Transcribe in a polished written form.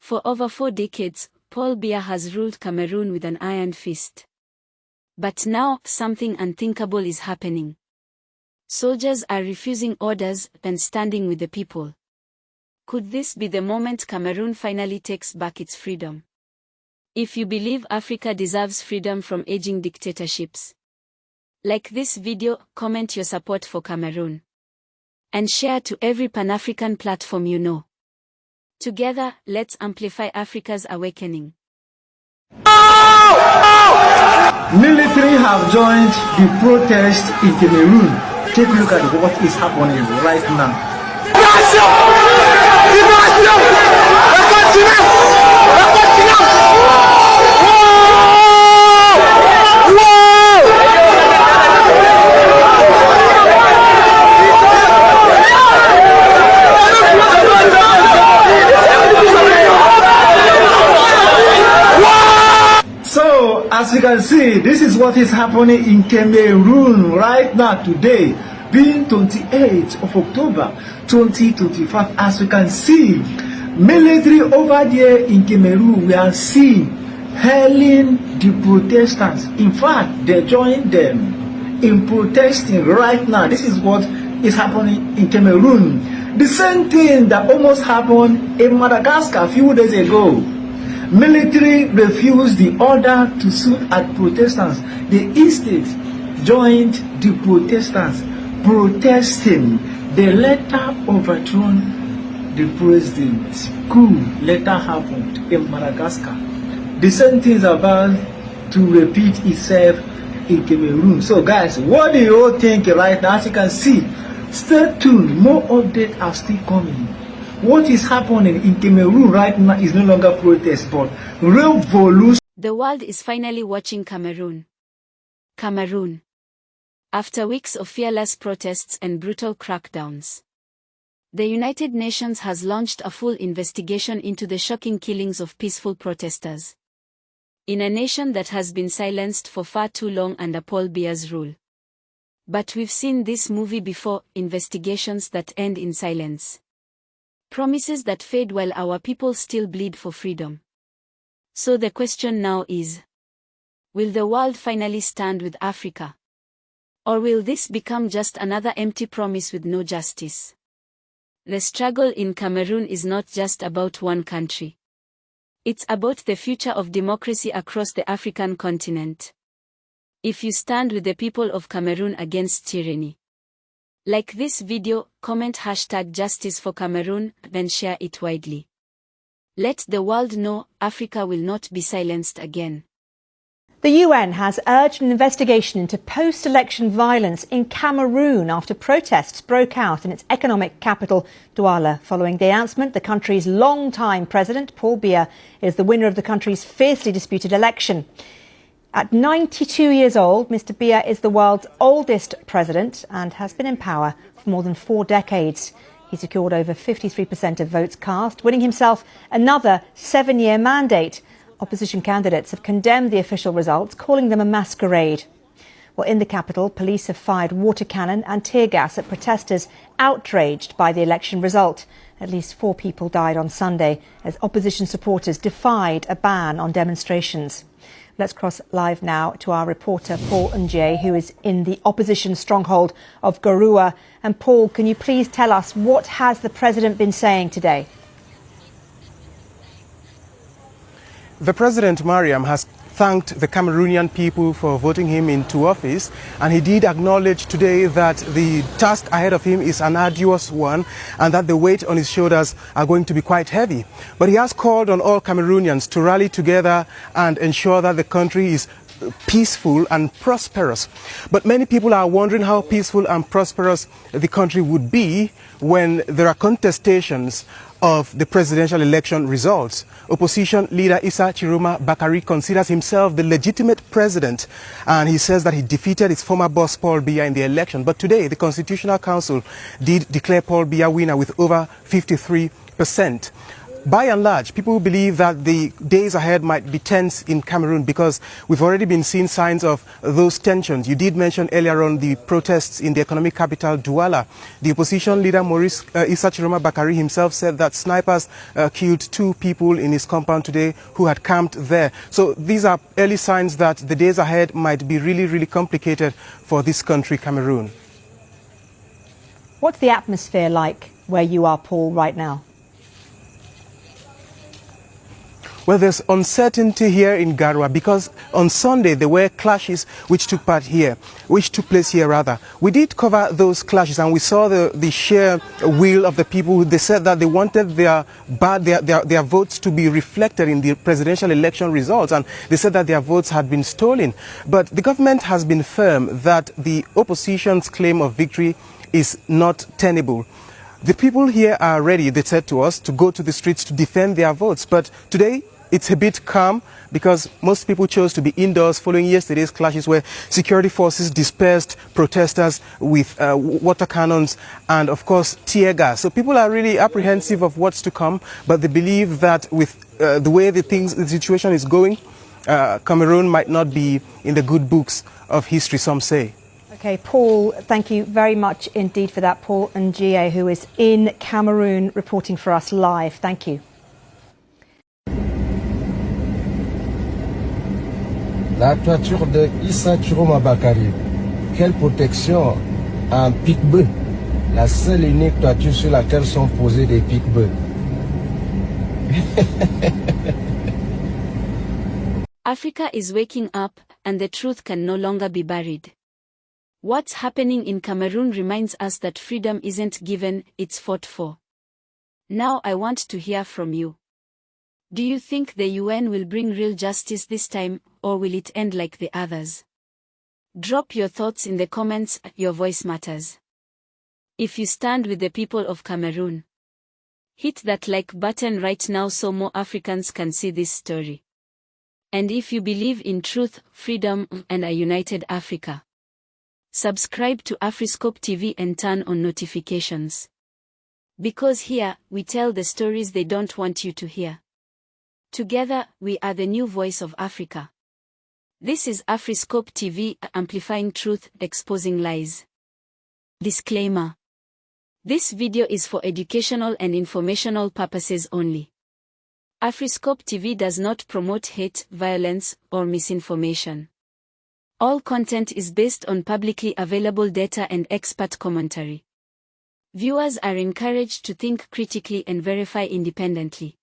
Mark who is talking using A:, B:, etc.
A: For over 4 decades, Paul Biya has ruled Cameroon with an iron fist. But now, something unthinkable is happening. Soldiers are refusing orders and standing with the people. Could this be the moment Cameroon finally takes back its freedom? If you believe Africa deserves freedom from aging dictatorships, like this video, comment your support for Cameroon, and share to every Pan-African platform you know. Together, let's amplify Africa's awakening.
B: Military have joined the protest in Cameroon. Take a look at what is happening right now. So, as you can see, this is what is happening in Cameroon right now today, being 28th of October 2025. As you can see, military over there in Cameroon, we are seeing hailing the protesters. In fact, they joined them in protesting right now. This is what is happening in Cameroon. The same thing that almost happened in Madagascar a few days ago. Military refused the order to shoot at protesters. They instead joined the protesters protesting. They later overthrown the president. Coup later happened in Madagascar. The same thing is about to repeat itself in Cameroon. So guys, what do you all think right now? As you can see, stay tuned. More updates are still coming. What is happening in Cameroon right now is no longer protest, but revolution.
A: The world is finally watching Cameroon. Cameroon. After weeks of fearless protests and brutal crackdowns, the United Nations has launched a full investigation into the shocking killings of peaceful protesters in a nation that has been silenced for far too long under Paul Biya's rule. But we've seen this movie before, investigations that end in silence. Promises that fade while our people still bleed for freedom. So the question now is, will the world finally stand with Africa? Or will this become just another empty promise with no justice? The struggle in Cameroon is not just about one country. It's about the future of democracy across the African continent. If you stand with the people of Cameroon against tyranny, like this video, comment #Justice for Cameroon, then share it widely. Let the world know Africa will not be silenced again.
C: The UN has urged an investigation into post-election violence in Cameroon after protests broke out in its economic capital, Douala, following the announcement the country's long-time president, Paul Biya, is the winner of the country's fiercely disputed election. At 92 years old, Mr. Biya is the world's oldest president and has been in power for more than 4 decades. He secured over 53% of votes cast, winning himself another 7-year mandate. Opposition candidates have condemned the official results, calling them a masquerade. Well, in the capital, police have fired water cannon and tear gas at protesters outraged by the election result. At least 4 people died on Sunday as opposition supporters defied a ban on demonstrations. Let's cross live now to our reporter, Paul Biya, who is in the opposition stronghold of Garoua. And Paul, can you please tell us what has the president been saying today?
D: The president, Mariam, has thanked the Cameroonian people for voting him into office, and he did acknowledge today that the task ahead of him is an arduous one and that the weight on his shoulders are going to be quite heavy. But he has called on all Cameroonians to rally together and ensure that the country is peaceful and prosperous. But many people are wondering how peaceful and prosperous the country would be when there are contestations of the presidential election results. Opposition leader Issa Chiroma Bakari considers himself the legitimate president, and he says that he defeated his former boss Paul Biya in the election. But today, the Constitutional Council did declare Paul Biya winner with over 53%. by and large, people believe that the days ahead might be tense in Cameroon because we've already been seeing signs of those tensions. You did mention earlier on the protests in the economic capital, Douala. The opposition leader, Maurice Issa Chiroma Bakari himself said that snipers killed 2 people in his compound today who had camped there. So these are early signs that the days ahead might be really, really complicated for this country, Cameroon.
C: What's the atmosphere like where you are, Paul, right now?
D: Well, there's uncertainty here in Garoua because on Sunday there were clashes which took place here. We did cover those clashes and we saw the sheer will of the people. They said that they wanted their votes to be reflected in the presidential election results, and they said that their votes had been stolen. But the government has been firm that the opposition's claim of victory is not tenable. The people here are ready, they said to us, to go to the streets to defend their votes. But today, it's a bit calm because most people chose to be indoors following yesterday's clashes where security forces dispersed protesters with water cannons and, of course, tear gas. So people are really apprehensive of what's to come, but they believe that with the way the situation is going, Cameroon might not be in the good books of history, some say.
C: Okay, Paul, thank you very much indeed for that. Paul Biya, who is in Cameroon reporting for us live. Thank you.
E: La toiture de Issa Chiroma Bakari. Quelle protection en pique-bœuf. La seule et unique toiture sur laquelle sont posés des pique-bœufs.
A: Africa is waking up, and the truth can no longer be buried. What's happening in Cameroon reminds us that freedom isn't given, it's fought for. Now I want to hear from you. Do you think the UN will bring real justice this time, or will it end like the others? Drop your thoughts in the comments, your voice matters. If you stand with the people of Cameroon, hit that like button right now so more Africans can see this story. And if you believe in truth, freedom, and a united Africa, subscribe to Afriscope TV and turn on notifications. Because here, we tell the stories they don't want you to hear. Together, we are the new voice of Africa. This is Afriscope TV, amplifying truth, exposing lies. Disclaimer. This video is for educational and informational purposes only. Afriscope TV does not promote hate, violence, or misinformation. All content is based on publicly available data and expert commentary. Viewers are encouraged to think critically and verify independently.